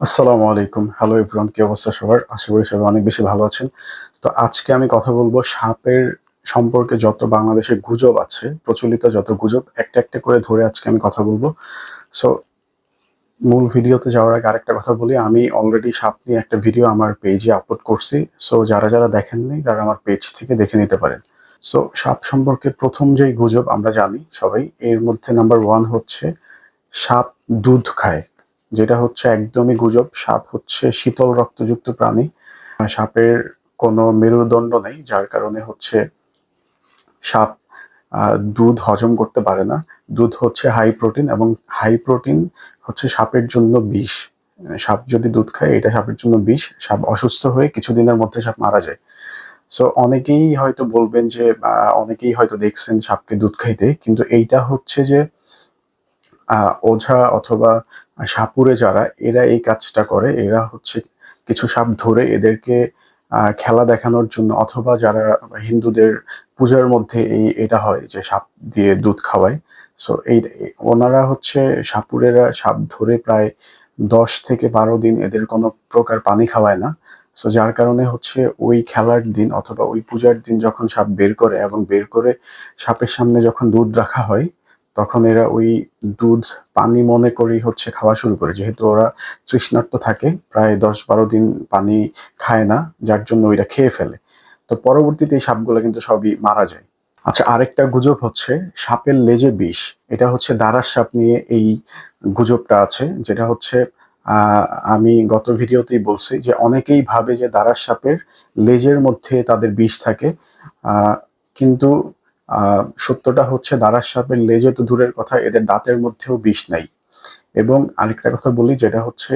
আসসালামু আলাইকুম। Hello everyone, কি অবস্থা সবার? আশা করি সবাই অনেক বেশি ভালো আছেন। তো আজকে আমি কথা বলবো সাপের সম্পর্কে যত বাংলাদেশে গুজব আছে, প্রচলিত যত গুজব একটা করে ধরে আজকে আমি কথা বলবো। সো মূল ভিডিওতে যাওয়ার আগে আরেকটা কথা বলি, আমি অলরেডি সাপ নিয়ে একটা ভিডিও আমার পেজে আপলোড করছি। সো যারা দেখেননি তারা আমার পেজ থেকে দেখে নিতে পারেন। সো সাপ সম্পর্কে প্রথম যেই গুজব আমরা জানি সবাই, এর মধ্যে নাম্বার 1 হচ্ছে সাপ দুধ খায়। যেটা হচ্ছে একদমই গুজব। সাপ হচ্ছে শীতল রক্তযুক্ত প্রাণী। সাপের কোনো মেরুদণ্ড নেই, যার কারণে হচ্ছে সাপ দুধ হজম করতে পারে না। দুধ হচ্ছে হাই প্রোটিন এবং হাই প্রোটিন হচ্ছে সাপের জন্য বিষ। সাপ যদি দুধ খায় এটা সাপের জন্য বিষ। সাপ অসুস্থ হয়ে কিছুদিনের মধ্যে সাপ মারা যায়। সো অনেকেই হয়তো বলবেন যে অনেকেই হয়তো দেখছেন সাপকে দুধ খাইতে, কিন্তু এইটা হচ্ছে যে ওঝা অথবা সাপুড়ে যারা এরা এই কাজটা করে, এরা হচ্ছে কিছু সাপ ধরে এদেরকে খেলা দেখানোর জন্য, অথবা যারা হিন্দুদের পূজার মধ্যে এটা হয় যে সাপ দিয়ে দুধ খাওয়ায়। সো ওনারা হচ্ছে সাপুড়েরা সাপ ধরে প্রায় 10 থেকে 12 দিন এদের কোনো প্রকার পানি খাওয়ায় না। সো যার কারণে হচ্ছে ওই খেলার দিন অথবা ওই পূজার দিন যখন সাপ বের করে এবং বের করে সাপের সামনে যখন দুধ রাখা হয়, তখন এরা ওই দুধ পানি মনে করেই হচ্ছে খাওয়া শুরু করে। যেহেতু ওরা তৃষ্ণার্ত থাকে, প্রায় 10-12 দিন পানি খায় না, যার জন্য ওইটা খেয়ে ফেলে। তো পরবর্তীতে এই সাপগুলো কিন্তু সবই মারা যায়। আচ্ছা, আরেকটা গুজব হচ্ছে সাপের লেজে বিষ। এটা হচ্ছে দারাস সাপ নিয়ে এই গুজবটা আছে, যেটা হচ্ছে আহ আমি গত ভিডিওতেই বলছি যে অনেকেই ভাবে যে দারাস সাপের লেজের মধ্যে তাদের বিষ থাকে। আহ কিন্তু সত্যটা হচ্ছে দারাস সাপের লেজে তো দূরের কথা, এদের দাঁতের মধ্যেও বিষ নাই। এবং আরেকটা কথা বলি, যেটা হচ্ছে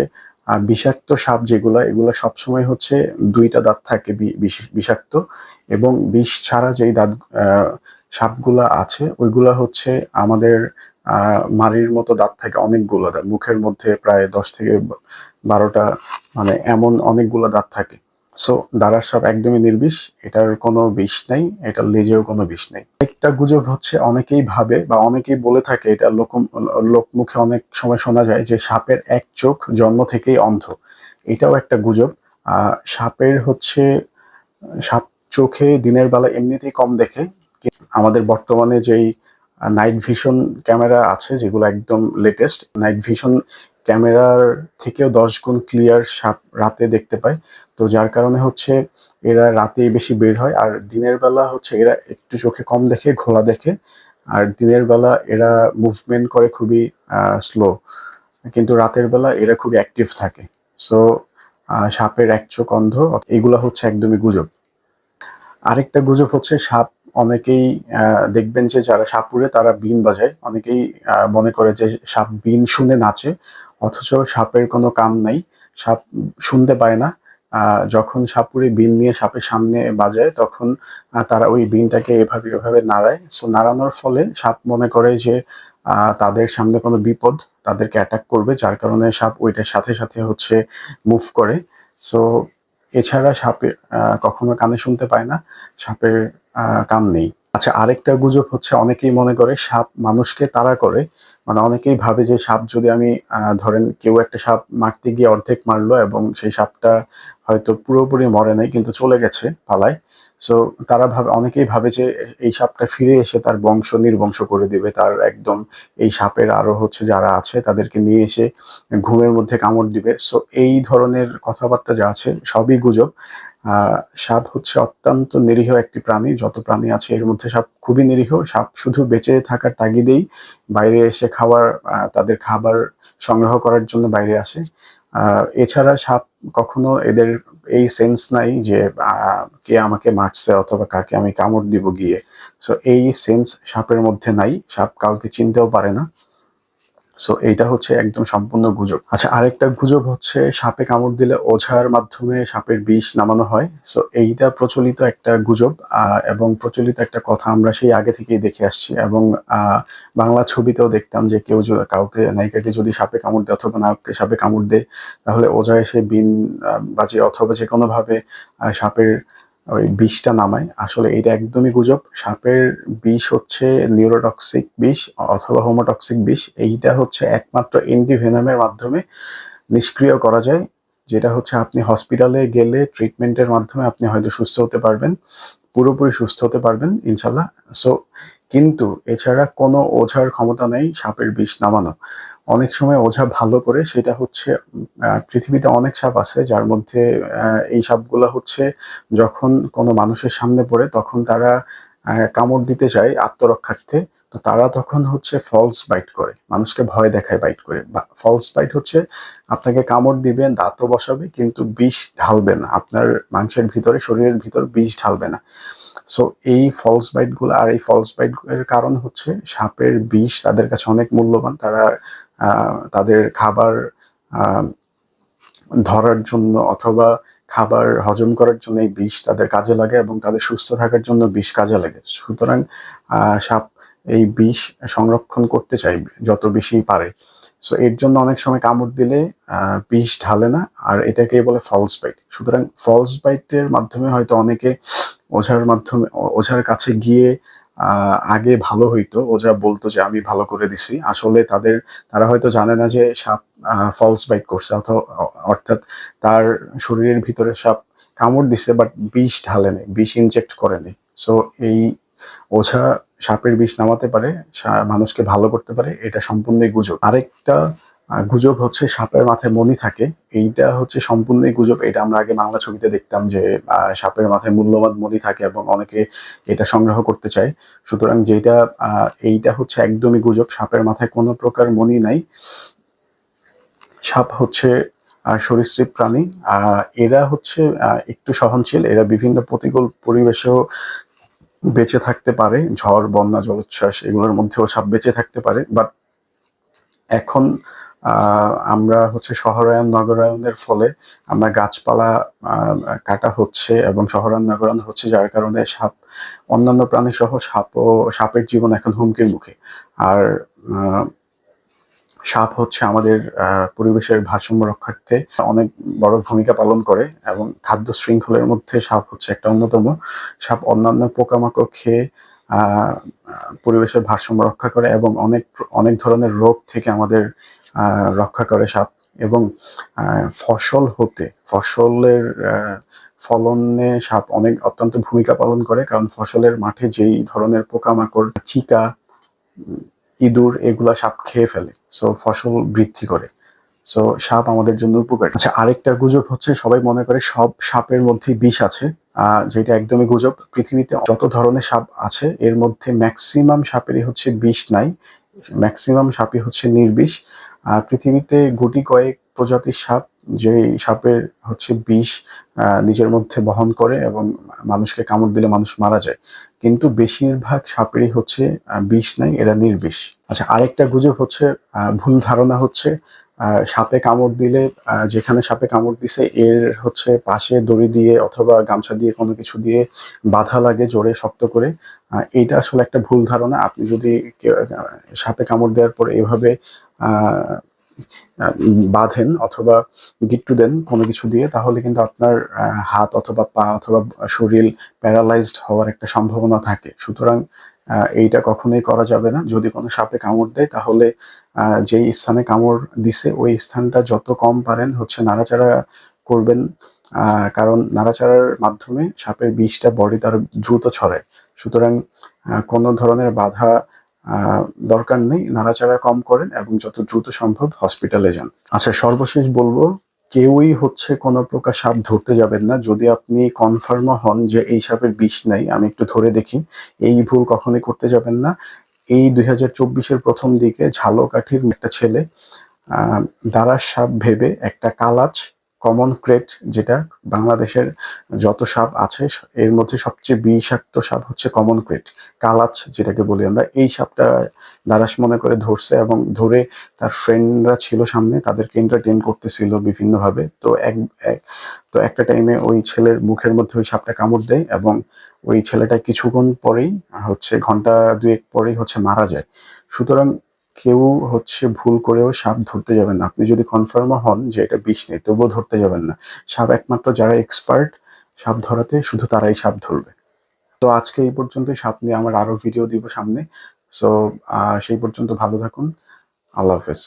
বিষাক্ত সাপ যেগুলো, এগুলো সবসময় হচ্ছে দুইটা দাঁত থাকে বিষাক্ত, এবং বিষ ছাড়া যেই দাঁত সাপগুলা আছে ওইগুলা হচ্ছে আমাদের মাড়ির মতো দাঁত থাকে অনেকগুলো দাঁত, মুখের মধ্যে প্রায় 10 থেকে 12টা, মানে এমন অনেকগুলো দাঁত থাকে। সো দারার সাপ একদমই নির্বিষ, এটার কোনো বিষ নাই, এটার লেজেও কোনো বিষ নেই। একটা গুজব হচ্ছে অনেকেই ভাবে বা অনেকেই বলে থাকে, এটা লোকমুখে অনেক সময় শোনা যায় যে সাপের এক চোখ জন্ম থেকেই অন্ধ। এটাও একটা গুজব। সাপের হচ্ছে সাপ চোখে দিনের বেলা এমনিতেই কম দেখে। আমাদের বর্তমানে যেই নাইট ভিশন ক্যামেরা আছে, যেগুলো একদম লেটেস্ট, নাইট ভিশন ক্যামেরার থেকেও 10 গুণ ক্লিয়ার সাপ রাতে দেখতে পায়। তো যার কারণে হচ্ছে এরা রাতেই বেশি বের হয়, আর দিনের বেলা হচ্ছে এরা একটু চোখে কম দেখে, ঘোলা দেখে। আর দিনের বেলা এরা মুভমেন্ট করে খুবই স্লো, কিন্তু রাতের বেলা এরা খুবই অ্যাক্টিভ থাকে। সো সাপের এক চোখ অন্ধ, এগুলা হচ্ছে একদমই গুজব। আরেকটা গুজব হচ্ছে সাপ, অনেকেই দেখবেন যে যারা সাপুড়ে তারা বিন বাজায়। অনেকেই মনে করে যে সাপ বিন শুনে নাচে, অথচ সাপের কোনো কান নাই, সাপ শুনতে পায় না। যখন সাপুড়ে বিন নিয়ে সাপের সামনে বাজায়, তখন তারা ওই বিনটাকে এভাবে এভাবে নাড়ায়। সো নাড়ানোর ফলে সাপ মনে করে যে তাদের সামনে কোনো বিপদ, তাদেরকে অ্যাটাক করবে, যার কারণে সাপ ওইটার সাথে সাথে হচ্ছে মুভ করে। সো এছাড়া সাপের কখনো কানে শুনতে পায় না, সাপের কান নেই। আচ্ছা, আরেকটা গুজব হচ্ছে অনেকেই মনে করে সাপ মানুষকে তাড়া করে। মানে অনেকেই ভাবে যে সাপ যদি আমি ধরেন কেউ একটা সাপ মারতে গিয়ে অর্ধেক মারলো এবং সেই সাপটা হয়তো পুরোপুরি মরে নাই কিন্তু চলে গেছে পালায়। সো অনেকেই ভাবে যে এই সাপটা ফিরে এসে তার বংশ নির্বংশ করে দিবে, তার একদম এই সাপের আরো হচ্ছে যারা আছে তাদেরকে নিয়ে এসে ঘুমের মধ্যে কামড় দিবে। সো এই ধরনের কথাবার্তা যা আছে সবই গুজব। সাপ হচ্ছে অত্যন্ত নিরীহ একটি প্রাণী। যত প্রাণী আছে এর মধ্যে সাপ খুবই নিরীহ। সাপ শুধু বেঁচে থাকার তাগিদেই বাইরে এসে তাদের খাবার সংগ্রহ করার জন্য বাইরে আসে। এছাড়া সাপ কখনো এদের এই সেন্স নাই যে কে আমাকে মারছে অথবা কাকে আমি কামড় দিব গিয়ে। সো এই সেন্স সাপের মধ্যে নাই, সাপ কাউকে চিনতেও পারে না। সো এইটা হচ্ছে একদম সম্পূর্ণ গুজব। আচ্ছা, আরেকটা গুজব হচ্ছে সাপে কামড় দিলে ওঝার মাধ্যমে সাপের বিষ নামানো হয়। সো এইটা প্রচলিত একটা গুজব, এবং প্রচলিত একটা কথা আমরা সেই আগে থেকেই দেখে আসছি। এবং বাংলা ছবিতেও দেখতাম যে কেউ কাউকে, নায়িকাকে যদি সাপে কামড় দেয় অথবা নায়ককে সাপে কামড় দেয়, তাহলে ওঝা এসে বিন বাজিয়ে অথবা যে কোনো ভাবে সাপের ওই বিষটা নামায়। আসলে এটা একদমই গুজব। সাপের বিষ হচ্ছে নিউরোটক্সিক বিষ অথবা হোমোটক্সিক বিষ। এইটা হচ্ছে একমাত্র এন্টিভেনামের মাধ্যমে নিষ্ক্রিয় করা যায়, যেটা হচ্ছে আপনি হসপিটালে গেলে ট্রিটমেন্টের মাধ্যমে আপনি হয়তো সুস্থ হতে পারবেন, পুরোপুরি সুস্থ হতে পারবেন ইনশাল্লাহ। সো কিন্তু এছাড়া কোনো ওঝার ক্ষমতা নেই সাপের বিষ নামানো। অনেক সময় ওঝা ভালো করে, সেটা হচ্ছে পৃথিবীতে অনেক সাপ আছে যার মধ্যে এই সাপগুলা হচ্ছে যখন কোনো মানুষের সামনে পড়ে তখন তারা কামড় দিতে চায় আত্মরক্ষার্থে। তো তারা তখন হচ্ছে ফলস বাইট করে, মানুষকে ভয় দেখায় বাইট করে। ফলস বাইট হচ্ছে আপনাকে কামড় দিবে, দাঁতও বসাবে, কিন্তু বিষ ঢালবে না আপনার মাংসের ভিতরে, শরীরের ভিতর বিষ ঢালবে না। সো এই ফলস বাইট গুলো, আর এই ফলস বাইট এর কারণ হচ্ছে সাপের বিষ তাদের কাছে অনেক মূল্যবান। তারা তাদের খাবার ধরার জন্য অথবা খাবার হজম করার জন্য এই বিষ তাদের কাজে লাগে, এবং তাদের সুস্থ থাকার জন্য বিষ কাজে লাগে। সুতরাং সাপ এই বিষ সংরক্ষণ করতে চায় যত বেশি পারে। সো এর জন্য অনেক সময় কামড় দিলে বিষ ঢালে না, আর এটাকে বলে ফলস বাইট। সুতরাং ফলস বাইটের মাধ্যমে হয়তো অনেকে ওঝার কাছে গিয়ে আগে ভালো হইতো, ওঝা বলতো যে আমি ভালো করে দিছি, আসলে তারা হয়তো জানে না যে সাপ ফলস বাইট করছে, অর্থাৎ তার শরীরের ভিতরে সাপ কামড় দিছে, বাট বিষ ঢালেনি, বিষ ইনজেক্ট করেনি। সো এই ওঝা সাপের বিষ নামাতে পারে, মানুষকে ভালো করতে পারে, এটা সম্পূর্ণই গুজব। আরেকটা গুজব হচ্ছে সাপের মাথায় মণি থাকে। এইটা হচ্ছে সম্পূর্ণই গুজব। এটা আমরা আগে বাংলা ছবিতে দেখতাম যে সাপের মাথায় মূল্যবান মণি থাকে এবং অনেকে এটা সংগ্রহ করতে চায়। সুতরাং এইটা হচ্ছে একদমই গুজব। সাপের মাথায় কোনো প্রকার মণি নাই। সাপ হচ্ছে সরীসৃপ প্রাণী। এরা হচ্ছে একটু সহনশীল, এরা বিভিন্ন প্রতিকূল পরিবেশেও বেঁচে থাকতে পারে। ঝড়, বন্যা, জলোচ্ছ্বাস এগুলোর মধ্যেও সাপ বেঁচে থাকতে পারে। বাট এখন আমরা হচ্ছে শহরায়ন নগরায়নের ফলে আমরা গাছপালা কাটা হচ্ছে এবং শহরায়ন নগরায়ন হচ্ছে, যার কারণে অন্যান্য প্রাণী সহ সাপের জীবন এখন হুমকির মুখে। আর সাপ হচ্ছে আমাদের পরিবেশের ভারসাম্য রক্ষার্থে অনেক বড় ভূমিকা পালন করে, এবং খাদ্য শৃঙ্খলের মধ্যে সাপ হচ্ছে একটা অন্যতম। সাপ অন্যান্য পোকামাকড় খেয়ে পরিবেশের ভারসাম্য রক্ষা করে এবং অনেক অনেক ধরনের রোগ থেকে আমাদের রক্ষা করে সাপ। এবং ফসলের ফলনে সাপ অত্যন্ত ভূমিকা পালন করে, কারণ ফসলের মাঠে যেই ধরনের পোকামাকড়, চিকা, ইঁদুর, এগুলা সাপ খেয়ে ফেলে। সো ফসল বৃদ্ধি করে। সো সাপ আমাদের জন্য উপকারী। আচ্ছা, আরেকটা গুজব হচ্ছে সবাই মনে করে সব সাপের মধ্যে বিষ আছে, যেটা একদমই গুজব। পৃথিবীতে যত ধরনের সাপ আছে এর মধ্যে ম্যাক্সিমাম সাপেরই হচ্ছে বিষ নাই, ম্যাক্সিমাম সাপই হচ্ছে নির্বিষ। পৃথিবীতে গুটি কয়েক প্রজাতির সাপ, যে সাপের হচ্ছে বিষ নিজের মধ্যে বহন করে এবং মানুষকে কামড় দিলে মানুষ মারা যায়, কিন্তু বেশিরভাগ সাপেরই হচ্ছে বিষ নাই, এরা নির্বিষ। আচ্ছা, আরেকটা গুজব হচ্ছে, ভুল ধারণা হচ্ছে সাপে কামড় দিলে, যেখানে সাপে কামড় দিছে এর হচ্ছে পাশে দড়ি দিয়ে অথবা গামছা দিয়ে কোনো কিছু দিয়ে বাধা লাগে জোরে শক্ত করে। এইটা আসলে একটা ভুল ধারণা। আপনি যদি সাপে কামড় দেওয়ার পর এভাবে বাঁধেন অথবা গিট্টু দেন কোনো কিছু দিয়ে, তাহলে কিন্তু আপনার হাত অথবা পা অথবা শরীর প্যারালাইজড হওয়ার একটা সম্ভাবনা থাকে। সুতরাং এইটা কখনোই করা যাবে না। যদি কোনো সাপে কামড় দেয় তাহলে যেই স্থানে কামড় দিছে ওই স্থানটা যত কম পারেন হচ্ছে নাড়াচাড়া করবেন, কারণ নাড়াচাড়ার মাধ্যমে সাপের বিষটা বডিতে আরো দ্রুত ছড়ায়। সুতরাং কোনো ধরনের বাধা দরকার নেই, নাড়াচাড়া কম করেন এবং যত দ্রুত সম্ভব হসপিটালে যান। আচ্ছা, সর্বশেষ বলবো, কেউই হচ্ছে কোনো প্রকার সাপ ধরতে যাবেন না যদি আপনি কনফার্ম হন যে এই সাপের বিষ নাই, আমি একটু ধরে দেখি। এই ভুল কখনোই করতে যাবেন না। এই 2024-এর প্রথম দিকে ঝালকাঠির একটা ছেলে দারাস সাপ ভেবে একটা কালাচ, কমন ক্রেট, যেটা বাংলাদেশের যত সাপ আছে এর মধ্যে সবচেয়ে বিষাক্ত সাপ হচ্ছে কমন ক্রেট, কালাচ যেটাকে বলি আমরা। এই সাপটা দারাস মনে করে ধরছে এবং ধরে তার ফ্রেন্ডরা ছিল সামনে, তাদেরকে এন্টারটেইন করতেছিল বিভিন্নভাবে। তো একটা টাইমে ওই ছেলের মুখের মধ্যে ওই সাপটা কামড় দেয় এবং ওই ছেলেটা কিছুক্ষণ পরেই হচ্ছে ঘন্টা দুয়েক পরেই হচ্ছে মারা যায়। সুতরাং কেউ হচ্ছে ভুল করেও সাপ ধরতে যাবেন না। আপনি যদি কনফার্ম হন যে এটা বিষ নেই তবুও ধরতে যাবেন না। সাপ একমাত্র যারা এক্সপার্ট সাপ ধরাতে, শুধু তারাই সাপ ধরবে। তো আজকে এই পর্যন্তই। সাপ নিয়ে আমার আরো ভিডিও দিব সামনে। সো সেই পর্যন্ত ভালো থাকুন। আল্লাহ হাফেজ।